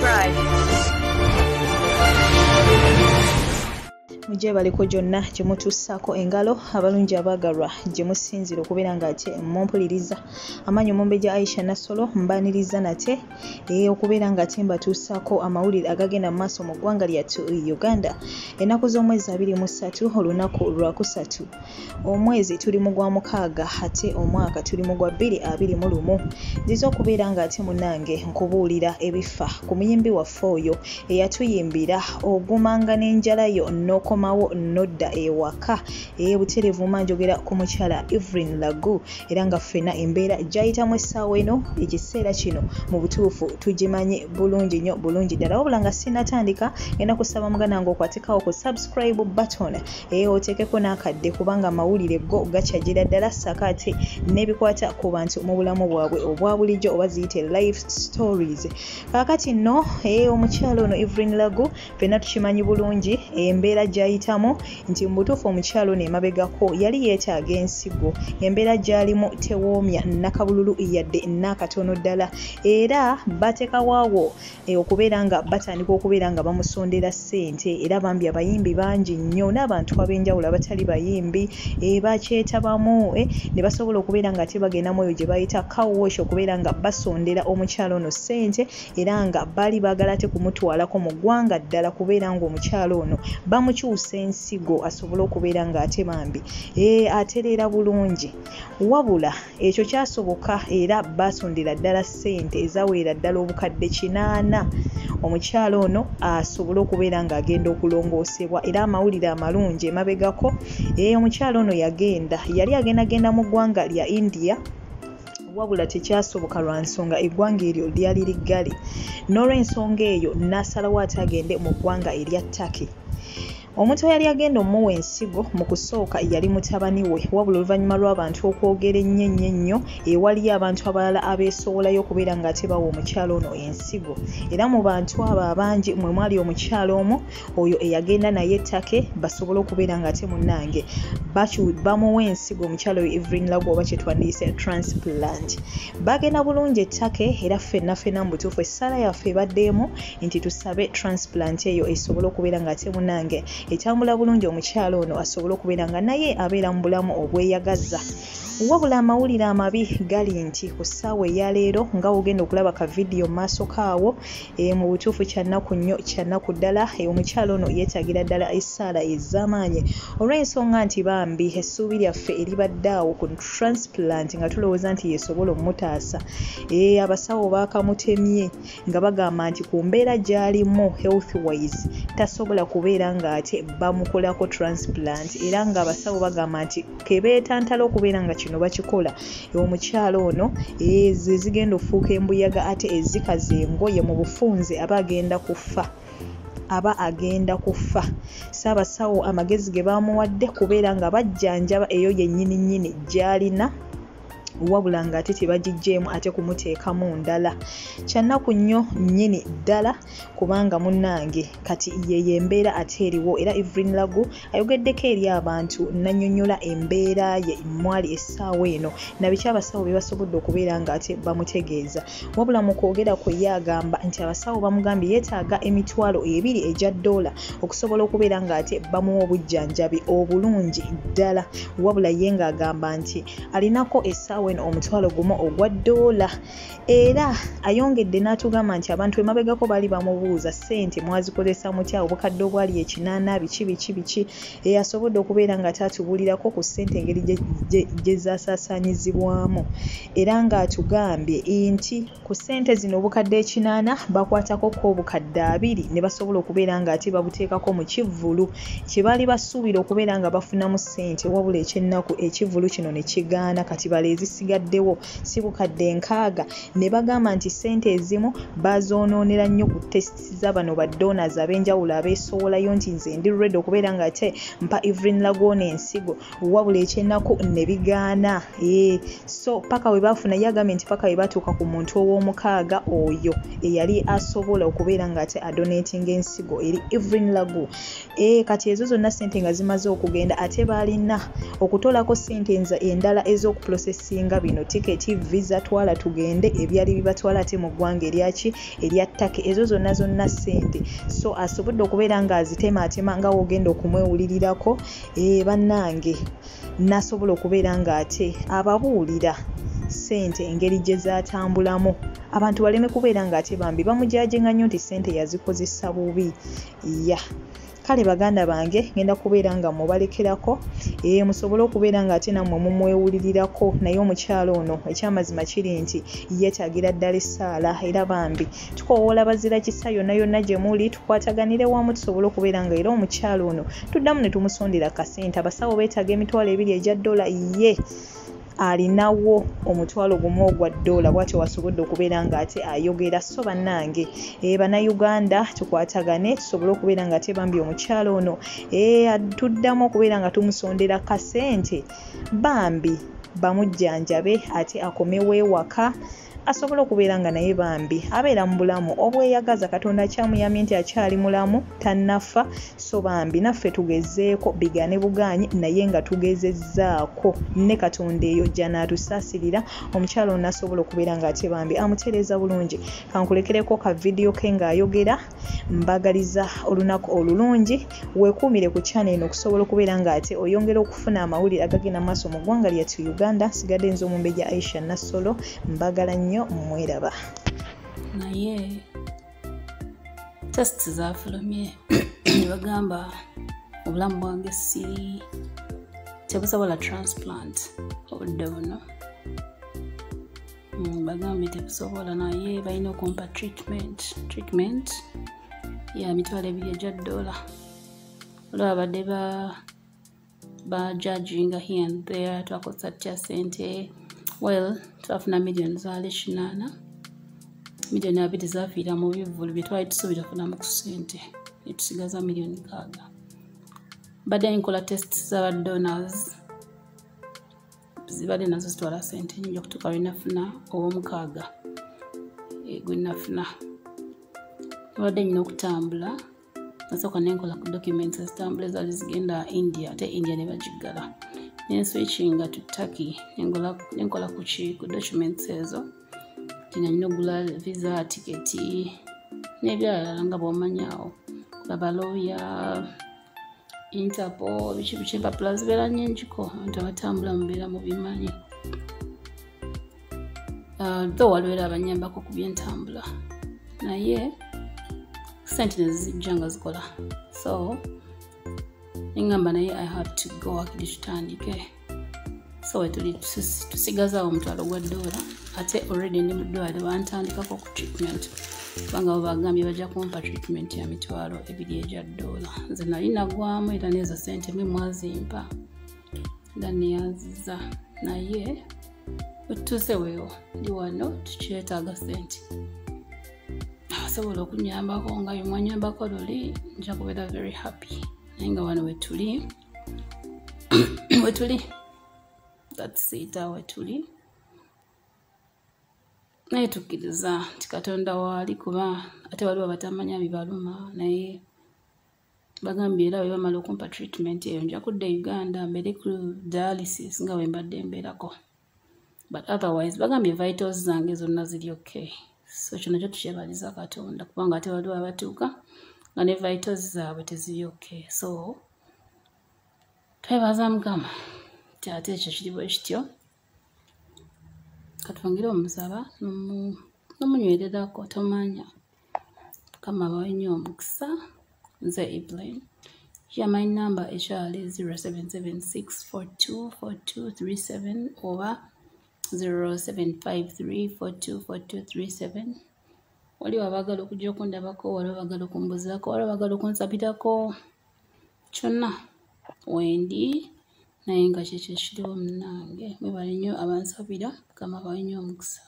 subscribe. Mujje baliko jonna gye mutuusako engalo abalungi abaagalwa gye musinzira okubeera ng'ate mumpuliriza amaanyi Omumbejja Aisha Nassolo mbaaniriza nate okubeera ng'ate mbatuusako amawulire agagenda mu maaso mu ggwanga lyattu Uganda. Ennaku z'omwezi 23 olunaku lwakusatu omwezi tuli mu gwa mukaaga ate omwaka tuli mu gwa 2021 nziza okubeera ng'ate munnange nkubuulira ebifa ku muyimbi waffe oyo eyatuyimbira ogumanga n'enjala yo n'okomawo nodda ewaka butereevu manjogera ku mukyala Evelyn Lagu era nga ffena embeera gyayitamu essaawa eno ekiseera kino mu butuufu tugimanye bulungi nnyo bulungi ddala wabula nga sinnatandika ngenda kusaba muganda nga okwatikawo ku subscribe button oteekeko n'akadde kubanga amawulire go gakyajira ddala sakaate n'ebikwata ku bantu mu bulamu bwabwe obwa bulijjo oba ziyite life stories. Kaakati nno omukyala ono Evelyn Lagu ffenna tukimanyi bulungi embeera gyayitamu nti mu butuufu omukyala ono emabegako yali yeetaaga ensigo embeera gy'alimu tewoomya nakabululu yadde nakatono ddala era bateekawaawo okubeera nga batandika okubeera nga bamusondera ssente era bambi abayimbi bangi nnyo n'abantu ab'enjawulo abatali bayimbi bakyetabamu ne basobola okubeera nga ate bagendamu eyo gye bayita car wash okubeera nga basondera omukyala ono ssente era nga baali baagala ate kumutwalako mu ggwanga ddala kubeera ng'omukyala ono bamukyusa ensigo asobole okubeera ng'ate bambi atereera bulungi wabula ekyo kyasoboka era basondera ddala ssente ezaweera ddala obukadde 80 omukyala ono asobole okubeera ng'agenda okulongoosebwa era amawulire amalungi emabegako omukyala ono yali agendagenda mu ggwanga lya India wabula tekyasoboka lwa nsonga eggwanga eryo lyali liggale n'olw'ensonga eyo n'asalawo ate agende mu ggwanga erya Turkey. Omuntu yali agenda omuwa ensigo mu kusooka yali mutabani we wabula oluvannyuma lw'abantu okwogera ennyo ewaliyo abantu abalala abeesowolayo okubeera ng'ate bawa omukyala ono ensigo era mu bantu abo abangi mwe mwali omukyala omu oyo eyagenda naye ettake basobole okubeera ng'ate munnange bamuwa ensigo omukyala oyo Evelyn Lagu oba kye twandiyise transplant. Bagenda bulungi ettake era ffenna mu butuufu essaala yaffe ebaddeemu nti tusabe transplant eyo esobole okubeera ng'ate munnange etambula bulungi omukyala ono asobole okubeera nga naye abeera mu bulamu obweyagaza. Wabula amawulire amabi gali nti ku ssaawa eya leero nga ogenda okulaba ka vidiyo mu maaso kaawo mu butuufu kyannaku nnyo kyannaku ddala omukyala ono yeetagira ddala essaala ez'amaanyi olw'ensonga nti bambi essuubi lyaffe eribadde awo ku transplant nga tulowooza nti yesobola omutaasa abasawo baakamutemye nga bagamba nti ku mbeera gy'alimu health wise tasobola kubeera ng'ate bamukolako transplant era nga abasawo bagamba nti kebeetantala okubeera nga kino bakikola omukyala ono zigenda ofuuka embuyaga ate ezikaze engoye mu bufunze aba agenda kufa. Ssaabasawo amagezi ge bamuwadde kubeera nga bajjanjaba eyo yennyini gy'alina wabula ng'ate tebagijjeemu ate kumuteekamu ndala kyannaku nnyo nnyini ddala kubanga munnange kati yeyo embeera ate eriwo era Evelyn Lagu ayogeddeko eri abantu nannyonnyola embeera ye mwali essaawa eno nabiki abasawo bye basobodde okubeera ng'ate bamutegeeza wabula mu kwogera kwe ye agamba nti abasawo bamugambye yeetaaga emitwalo 2 egya $2 okusobola okubeera ng'ate bamuwa obujjanjabi obulungi ddala wabula ye ng'agamba nti alinako essaawa omutwalo gumu ogwa $1 era ayongedde n'atugamba nti abantu emabegako bali bamubuuza ssente mwazikozesa mutya obukadde obwali 80 biki asobodde okubeera nga tatubulirako ku ssente engeri gye zasaasaanyizibwamu era ng'atugambye nti ku ssente zino obukadde 80 bakwatako ko obukadde 2 ne basobola okubeera nga ate babuteekako mu kivvulu kye baali basuubira okubeera nga bafunamu ssente wabula ekyennaku ekivvulu kino ne kigaana kati baleezisigaddewo si bukadde 6 ne bagamba nti ssente ezimu bazoonoonera nnyo ku tesiti z'abano ba donors ab'enjawulo abeesowolayo nti nze ndi ready okubeera nga ate mpa Evelyn Lagu ensigo wabula ekyennaku ne bigaana so paka we baafuna yagambye nti paka we batuuka ku muntu ow'omukaaga oyo eyali asobola okubeera nga ate adonating ensigo eri Evelyn Lagu kati ezo zonna ssente nga zimaze okugenda ate baalina okutolako ssente endala ez'okuprocessing nga bino tiketi visa twala tugende ebyali bibatwala ate mu ggwanga erya ttake ezo zonna ssente so asobodde okubeera nga azitematema nga wogenda okumwewulirirako bannange nasobola okubeera nga ate ababuulira ssente engeri gye zaatambulamu abantu baleme kubeera nga ate bambi bamujajenga nnyo nti ssente yazikozesa bubi kale baganda bange ngenda kubeera nga mubalekerako musobole okubeera nga ate nammwe mumwewulirirako naye omukyalo ono ekyamazima kiri nti yeetaagira ddala essaala era bambi tukoowoola bazira kisa yonna gye muli tukwataganire wamu tusobole okubeera nga era omukyalo ono tuddamu ne tumusondera kasente abasawo beetaaga emitwalo 2 egya dola ye alinawo omutwalo gumu ogwa dola bwatyo wasobodde okubeera nga ate ayogera so bannange bannayuganda tukwatagane tusobole okubeera nga ate bambi omukyalo ono tuddamu okubeera nga tumusondera kasente bambi bamujjanjabe ate akomewo ewaka asobola okubeera nga naye bambi abeera mu bulamu obweyagaza katonda kyamuyamye nti akyali mulamu tannafa so bambi naffe tugezeeko bigane buganyi naye nga tugezezzaako ne katonda eyo janatusaasirira omukyalo ono asobola okubeera nga ate bambi amutereeza bulungi kankulekereko ka vidiyo ke ng'ayogera mbagaliza olunaku olulungi weekuumire ku channel eno okusobola okubeera nga ate oyongera okufuna amawulire agagenda maaso mu ggwanga lyattu Uganda sigadde nze Omumbejja Aisha Nassolo mbagala nnyo mweraba naye test zafulumye bagamba obulamu bwange si tebusobola transplant obudde buno bagambye tebusobola naye balina okumpa treatment ya mitwalo 2 egya dola olwo abadde judging here and there twakozesa tutya ssente well twafuna millioni zaali 8 millioni 2 zafiira mu bivvulu bye twali tusuubira kufunamu ku ssente netusigaza millioni 6 badde nkola test z'abadonors zibadde nazo zitwala ssente nyingi okutuuka lwe nafuna ow'omukaaga gwe nafuna abadde nyina okutambula nasooka nenkola ku documents ezitambula ezaali zigenda India ate India ne bagiggala nenswitchinga to Turkey nenkola ku documents ezo tinanyina ogula visa tiketi n'ebirala nga bw'omanyaawo kulaba lawyer Interpol biki empapula zibeera nnyingiko abantu abatambula mubeera mu bimanyi though waliwo era abanyambako ku byentambula naye ssente ne zizijja nga zikola so nengamba naye I have to go akidi tutandike so wetuli tusigazaawo omutwalo gwa dola ate already ndi mu ddwaliro bantandikako ku treatment kubanga bo bagambye bajja kumpa treatment ya mitwalo 2 egya dola nze nali nagwamu era nezo ssente mwe mwazimpa era neyanziza naye wetutuuse weewo ndi wano tukyetaaga ssente abasobola okunyambako nga bimwanyambako luli nja kubeera very happy naye nga wano wetuli that's it wetuli naye tukkiriza nti katonda waali kuba ate waliwo batamanya bibaluma naye bagambye era bwe bamala okumpa treatment eyo nja kudda Uganda mbeere ku dialysis nga bwe mbadde mbeerako but otherwise bagambye vitals zange zonna ziri okay so kino kyo tukyebaliza katonda kubanga ate waliwo abatuuka nga ne vitals zaabwe teziri okay so twebaza Mukama nti ate ekyo kiri bwe kityo katwongere omusaba n'omunywererako tomanya Mukama abawe nnyo omukisa nze Evelyn my number ekyali 0776424237 oba 0753424237 waliwo abagala okujja okundabako waliwo abagala okumbuzako waliwo abagala okunsabirako kyonna wendi naye nga kyekyo ekiriwo munnange mwebale nnyo abansabira Mukama abawe nnyo omukisa